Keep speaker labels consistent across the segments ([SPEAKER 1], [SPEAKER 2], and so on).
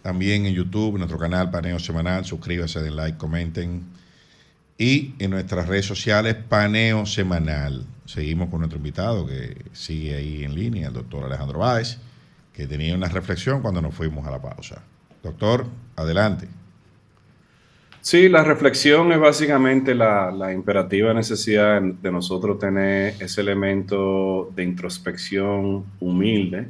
[SPEAKER 1] también en YouTube, nuestro canal Paneo Semanal. Suscríbase, den like, comenten. Y en nuestras redes sociales, Paneo Semanal. Seguimos con nuestro invitado que sigue ahí en línea, el doctor Alejandro Báez, que tenía una reflexión cuando nos fuimos a la pausa. Doctor, adelante.
[SPEAKER 2] Sí, la reflexión es básicamente la imperativa necesidad de nosotros tener ese elemento de introspección humilde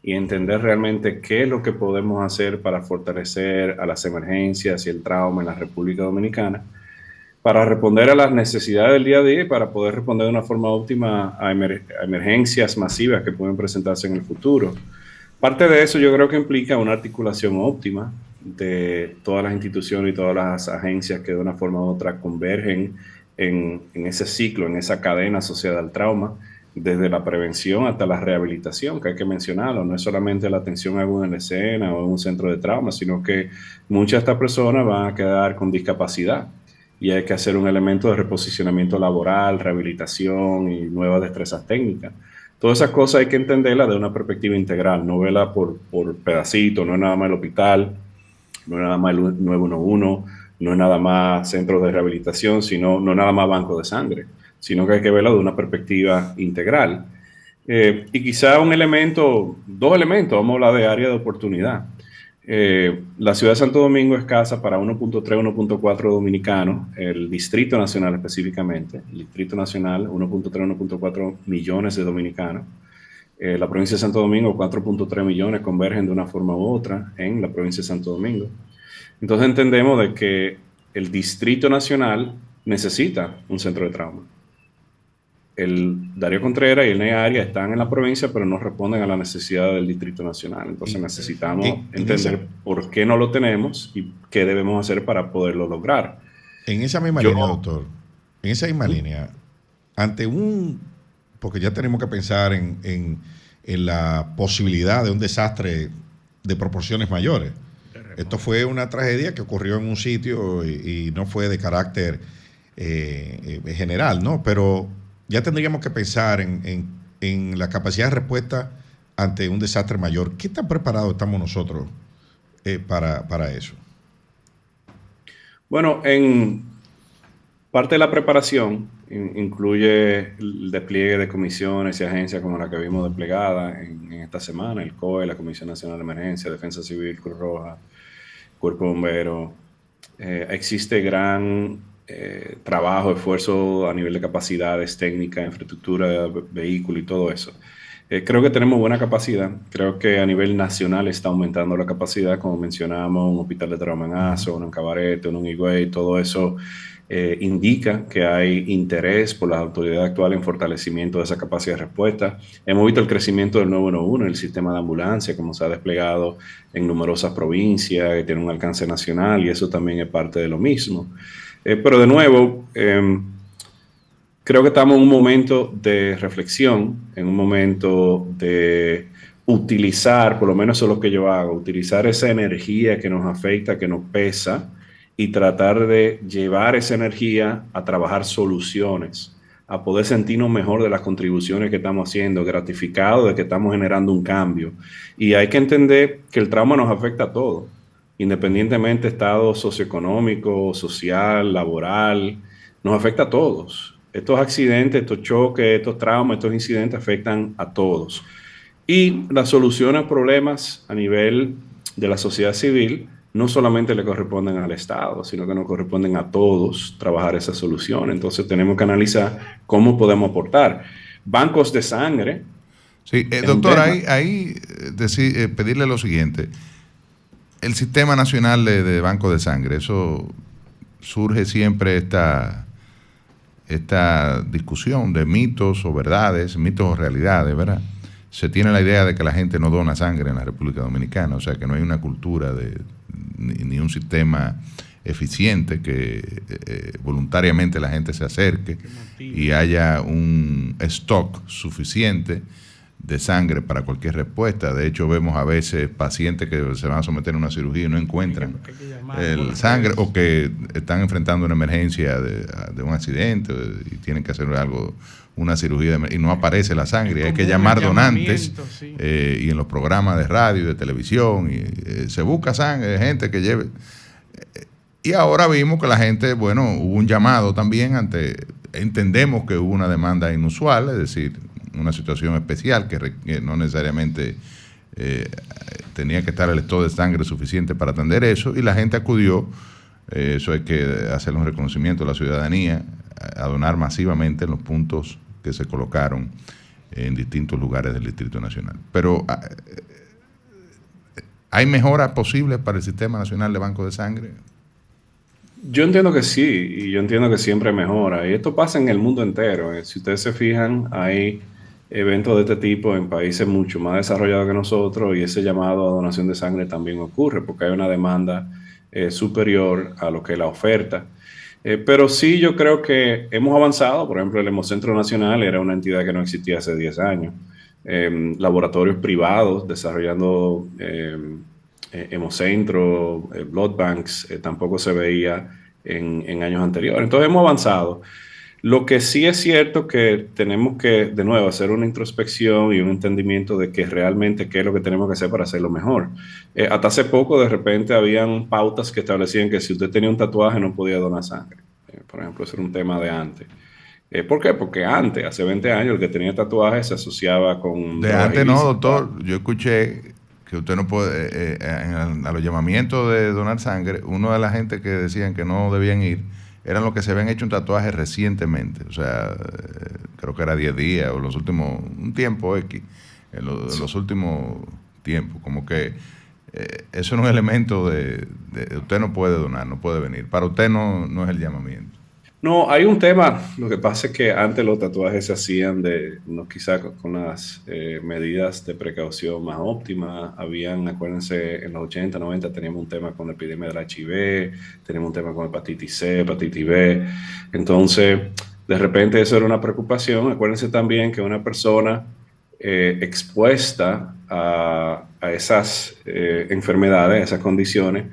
[SPEAKER 2] y entender realmente qué es lo que podemos hacer para fortalecer a las emergencias y el trauma en la República Dominicana, para responder a las necesidades del día a día y para poder responder de una forma óptima a emergencias masivas que pueden presentarse en el futuro. Parte de eso yo creo que implica una articulación óptima de todas las instituciones y todas las agencias que de una forma u otra convergen en ese ciclo, en esa cadena asociada al trauma, desde la prevención hasta la rehabilitación, que hay que mencionarlo. No es solamente la atención aguda en la escena o en un centro de trauma, sino que muchas de estas personas van a quedar con discapacidad y hay que hacer un elemento de reposicionamiento laboral, rehabilitación y nuevas destrezas técnicas. Todas esas cosas hay que entenderlas de una perspectiva integral, no verla por pedacitos, no es nada más el hospital, no es nada más el 911, no es nada más centros de rehabilitación, sino no nada más banco de sangre, sino que hay que verla de una perspectiva integral. Y quizá un elemento, dos elementos, vamos a hablar de área de oportunidad. La ciudad de Santo Domingo es casa para 1.3, 1.4 dominicanos, el Distrito Nacional específicamente, el Distrito Nacional 1.3, 1.4 millones de dominicanos. La provincia de Santo Domingo 4.3 millones convergen de una forma u otra en la provincia de Santo Domingo. Entonces entendemos de que el Distrito Nacional necesita un centro de trauma. El Darío Contreras y el NEA Área están en la provincia, pero no responden a la necesidad del Distrito Nacional. Entonces necesitamos entender por qué no lo tenemos y qué debemos hacer para poderlo lograr.
[SPEAKER 1] En esa misma línea, doctor, en esa misma línea, ante porque ya tenemos que pensar en la posibilidad de un desastre de proporciones mayores. Esto fue una tragedia que ocurrió en un sitio y no fue de carácter general, ¿no? Pero ya tendríamos que pensar en la capacidad de respuesta ante un desastre mayor. ¿Qué tan preparados estamos nosotros para eso?
[SPEAKER 2] Bueno, en parte de la preparación incluye el despliegue de comisiones y agencias como la que vimos desplegada en esta semana, el COE, la Comisión Nacional de Emergencia, Defensa Civil, Cruz Roja, Cuerpo de Bomberos. Existe gran trabajo, esfuerzo a nivel de capacidades técnicas, infraestructura, vehículo y todo eso. Creo que tenemos buena capacidad. Creo que a nivel nacional está aumentando la capacidad, como mencionamos, un hospital de trauma en Aso, uno en Cabarete, uno en Higüey, todo eso indica que hay interés por las autoridades actuales en fortalecimiento de esa capacidad de respuesta. Hemos visto el crecimiento del 911, el sistema de ambulancia, como se ha desplegado en numerosas provincias, que tiene un alcance nacional y eso también es parte de lo mismo. Pero de nuevo, creo que estamos en un momento de reflexión, en un momento de utilizar, por lo menos eso es lo que yo hago, utilizar esa energía que nos afecta, que nos pesa, y tratar de llevar esa energía a trabajar soluciones, a poder sentirnos mejor de las contribuciones que estamos haciendo, gratificados de que estamos generando un cambio. Y hay que entender que el trauma nos afecta a todos, independientemente de estado socioeconómico, social, laboral, nos afecta a todos. Estos accidentes, estos choques, estos traumas, estos incidentes afectan a todos. Y la solución a problemas a nivel de la sociedad civil no solamente le corresponden al Estado, sino que nos corresponden a todos trabajar esa solución. Entonces tenemos que analizar cómo podemos aportar. Bancos de sangre.
[SPEAKER 3] Sí, doctor, ahí pedirle lo siguiente. El Sistema Nacional de Banco de Sangre, eso surge siempre esta discusión de mitos o verdades, mitos o realidades, ¿verdad? Se tiene la idea de que la gente no dona sangre en la República Dominicana, o sea que no hay una cultura ni un sistema eficiente que voluntariamente la gente se acerque y haya un stock suficiente de sangre para cualquier respuesta. De hecho, vemos a veces pacientes que se van a someter a una cirugía y no encuentran el sangre, o que están enfrentando una emergencia de un accidente y tienen que hacer algo, una cirugía y no aparece la sangre. Hay que llamar donantes, sí. Y en los programas de radio y de televisión se busca sangre, gente que lleve. Y ahora vimos que la gente, bueno, hubo un llamado también entendemos que hubo una demanda inusual, es decir, una situación especial que no necesariamente tenía que estar el estado de sangre suficiente para atender eso, y la gente acudió, eso hay que hacer un reconocimiento a la ciudadanía, a donar masivamente en los puntos que se colocaron en distintos lugares del Distrito Nacional. Pero ¿hay mejoras posibles para el Sistema Nacional de Banco de Sangre?
[SPEAKER 2] Yo entiendo que sí, y yo entiendo que siempre mejora, y esto pasa en el mundo entero. Si ustedes se fijan, hay eventos de este tipo en países mucho más desarrollados que nosotros, y ese llamado a donación de sangre también ocurre porque hay una demanda superior a lo que es la oferta. Pero sí, yo creo que hemos avanzado. Por ejemplo, el Hemocentro Nacional era una entidad que no existía hace 10 años. Laboratorios privados desarrollando hemocentro, blood banks, tampoco se veía en años anteriores. Entonces hemos avanzado. Lo que sí es cierto que tenemos que, de nuevo, hacer una introspección y un entendimiento de que realmente qué es lo que tenemos que hacer para hacerlo mejor. Hasta hace poco, de repente, habían pautas que establecían que si usted tenía un tatuaje no podía donar sangre. Por ejemplo, ese era un tema de antes. ¿Por qué? Porque antes, hace 20 años, el que tenía tatuajes se asociaba con...
[SPEAKER 3] De antes no, doctor. Yo escuché que usted no puede, a los llamamientos de donar sangre, una de la gente que decían que no debían ir eran los que se habían hecho un tatuaje recientemente, o sea, creo que era 10 días o los últimos, un tiempo X, en los últimos tiempos, como que eso no es un elemento de usted no puede donar, no puede venir, para usted no es el llamamiento.
[SPEAKER 2] No, hay un tema. Lo que pasa es que antes los tatuajes se hacían quizá con las medidas de precaución más óptimas. Acuérdense, en los 80, 90 teníamos un tema con la epidemia del HIV, teníamos un tema con hepatitis C, hepatitis B. Entonces, de repente eso era una preocupación. Acuérdense también que una persona expuesta a esas enfermedades, a esas condiciones,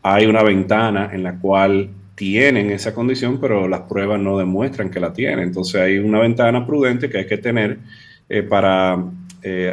[SPEAKER 2] hay una ventana en la cual tienen esa condición, pero las pruebas no demuestran que la tienen. Entonces hay una ventana prudente que hay que tener para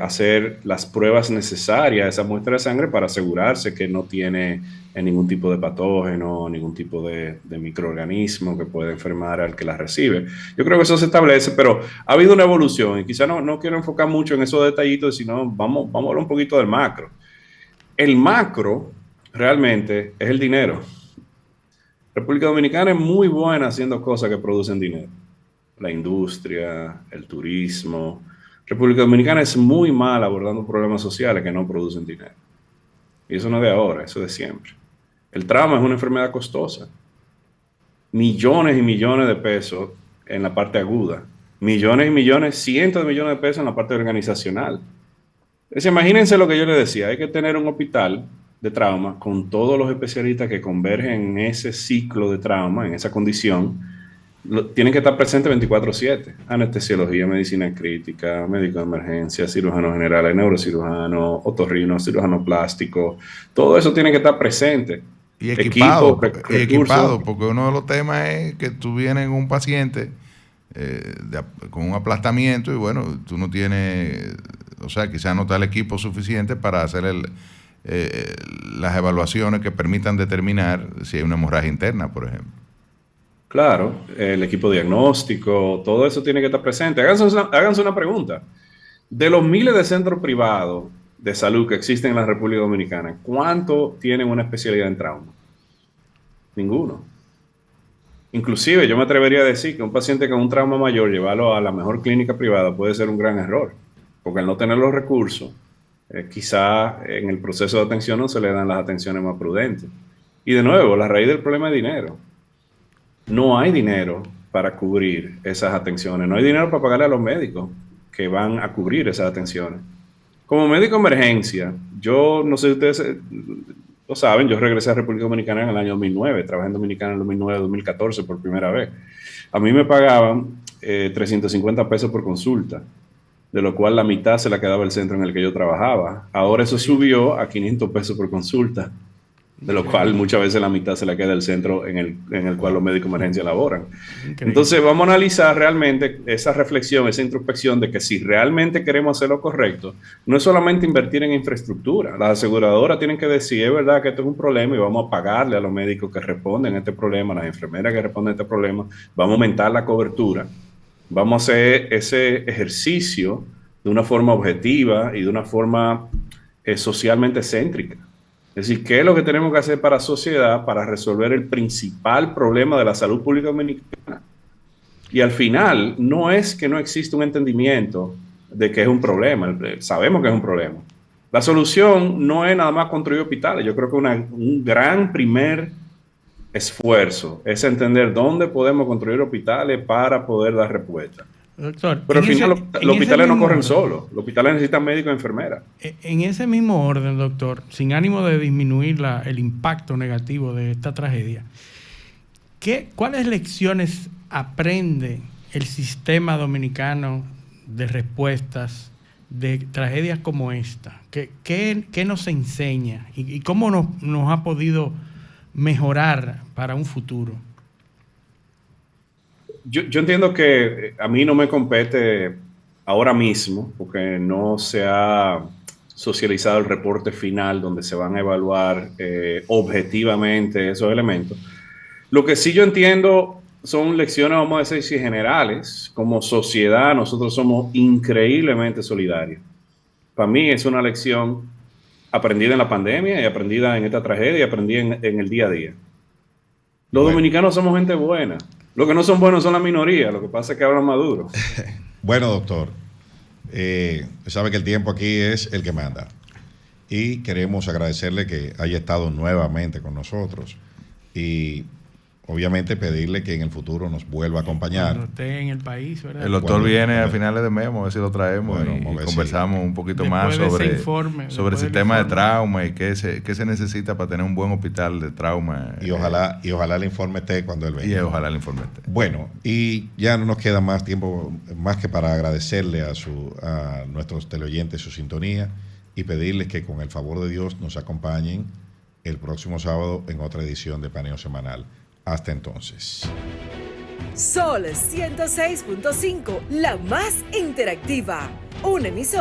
[SPEAKER 2] hacer las pruebas necesarias a esa muestra de sangre para asegurarse que no tiene ningún tipo de patógeno, ningún tipo de microorganismo que pueda enfermar al que la recibe. Yo creo que eso se establece, pero ha habido una evolución y quizá no quiero enfocar mucho en esos detallitos, sino vamos a hablar un poquito del macro. El macro realmente es el dinero. República Dominicana es muy buena haciendo cosas que producen dinero. La industria, el turismo. República Dominicana es muy mala abordando problemas sociales que no producen dinero. Y eso no es de ahora, eso es de siempre. El trauma es una enfermedad costosa. Millones y millones de pesos en la parte aguda. Millones y millones, cientos de millones de pesos en la parte organizacional. Entonces, imagínense lo que yo les decía. Hay que tener un hospital de trauma con todos los especialistas que convergen en ese ciclo de trauma, en esa condición. Tienen que estar presentes 24/7. Anestesiología, medicina crítica, médico de emergencia, cirujano general, neurocirujano, otorrino, cirujano plástico. Todo eso tiene que estar presente.
[SPEAKER 3] Y equipado, porque uno de los temas es que tú vienes con un paciente con un aplastamiento y bueno, tú no tienes, o sea, quizás no está el equipo suficiente para hacer las evaluaciones que permitan determinar si hay una hemorragia interna, por ejemplo.
[SPEAKER 2] Claro, el equipo diagnóstico, todo eso tiene que estar presente. Háganse una pregunta. De los miles de centros privados de salud que existen en la República Dominicana, ¿cuántos tienen una especialidad en trauma? Ninguno. Inclusive yo me atrevería a decir que un paciente con un trauma mayor, llevarlo a la mejor clínica privada puede ser un gran error, porque al no tener los recursos, quizá en el proceso de atención no se le dan las atenciones más prudentes. Y de nuevo, la raíz del problema es dinero. No hay dinero para cubrir esas atenciones. No hay dinero para pagarle a los médicos que van a cubrir esas atenciones. Como médico de emergencia, yo no sé si ustedes lo saben, yo regresé a República Dominicana en el año 2009. Trabajé en Dominicana en el 2009-2014 por primera vez. A mí me pagaban 350 pesos por consulta. de lo cual la mitad se la quedaba el centro en el que yo trabajaba. Ahora eso subió a 500 pesos por consulta, de lo cual muchas veces la mitad se la queda el centro en el cual los médicos de emergencia laboran.
[SPEAKER 4] Increíble.
[SPEAKER 2] Entonces vamos a analizar realmente esa reflexión, esa introspección de que si realmente queremos hacer lo correcto, no es solamente invertir en infraestructura. Las aseguradoras tienen que decir, es verdad que esto es un problema y vamos a pagarle a los médicos que responden a este problema, a las enfermeras que responden a este problema, vamos a aumentar la cobertura, vamos a hacer ese ejercicio de una forma objetiva y de una forma socialmente céntrica. Es decir, ¿qué es lo que tenemos que hacer para la sociedad para resolver el principal problema de la salud pública dominicana? Y al final, no es que no exista un entendimiento de que es un problema, sabemos que es un problema. La solución no es nada más construir hospitales, yo creo que un gran primer esfuerzo es entender dónde podemos construir hospitales para poder dar respuesta.
[SPEAKER 4] Doctor,
[SPEAKER 2] Pero al final los hospitales no corren
[SPEAKER 4] orden,
[SPEAKER 2] solos, los hospitales necesitan médicos y enfermeras.
[SPEAKER 4] En ese mismo orden, doctor, sin ánimo de disminuir el impacto negativo de esta tragedia, ¿cuáles lecciones aprende el sistema dominicano de respuestas de tragedias como esta? ¿Qué nos enseña y cómo nos ha podido mejorar para un futuro?
[SPEAKER 2] Yo entiendo que a mí no me compete ahora mismo, porque no se ha socializado el reporte final donde se van a evaluar objetivamente esos elementos. Lo que sí yo entiendo son lecciones, vamos a decir, generales. Como sociedad, nosotros somos increíblemente solidarios. Para mí es una lección aprendida en la pandemia y aprendida en esta tragedia y aprendida en el día a día. Los dominicanos somos gente buena. Los que no son buenos son la minoría. Lo que pasa es que hablan más duro.
[SPEAKER 1] Bueno, doctor, sabe que el tiempo aquí es el que manda. Y queremos agradecerle que haya estado nuevamente con nosotros. Y obviamente pedirle que en el futuro nos vuelva a acompañar.
[SPEAKER 4] Cuando esté en el país, ¿verdad?
[SPEAKER 3] El doctor viene a finales de mes, vamos a ver si lo traemos,
[SPEAKER 1] Bueno,
[SPEAKER 3] y conversamos un poquito
[SPEAKER 4] Después
[SPEAKER 3] más
[SPEAKER 4] de ese
[SPEAKER 3] sobre
[SPEAKER 4] informe,
[SPEAKER 3] el
[SPEAKER 4] después
[SPEAKER 3] sistema
[SPEAKER 4] del
[SPEAKER 3] de
[SPEAKER 4] informe.
[SPEAKER 3] trauma y qué se necesita para tener un buen hospital de trauma.
[SPEAKER 1] Y ojalá el informe esté cuando él venga.
[SPEAKER 3] Y ojalá el informe esté.
[SPEAKER 1] Bueno, y ya no nos queda más tiempo más que para agradecerle a nuestros teleoyentes su sintonía y pedirles que con el favor de Dios nos acompañen el próximo sábado en otra edición de Paneo Semanal. Hasta entonces.
[SPEAKER 5] Sol 106.5, la más interactiva. Una emisora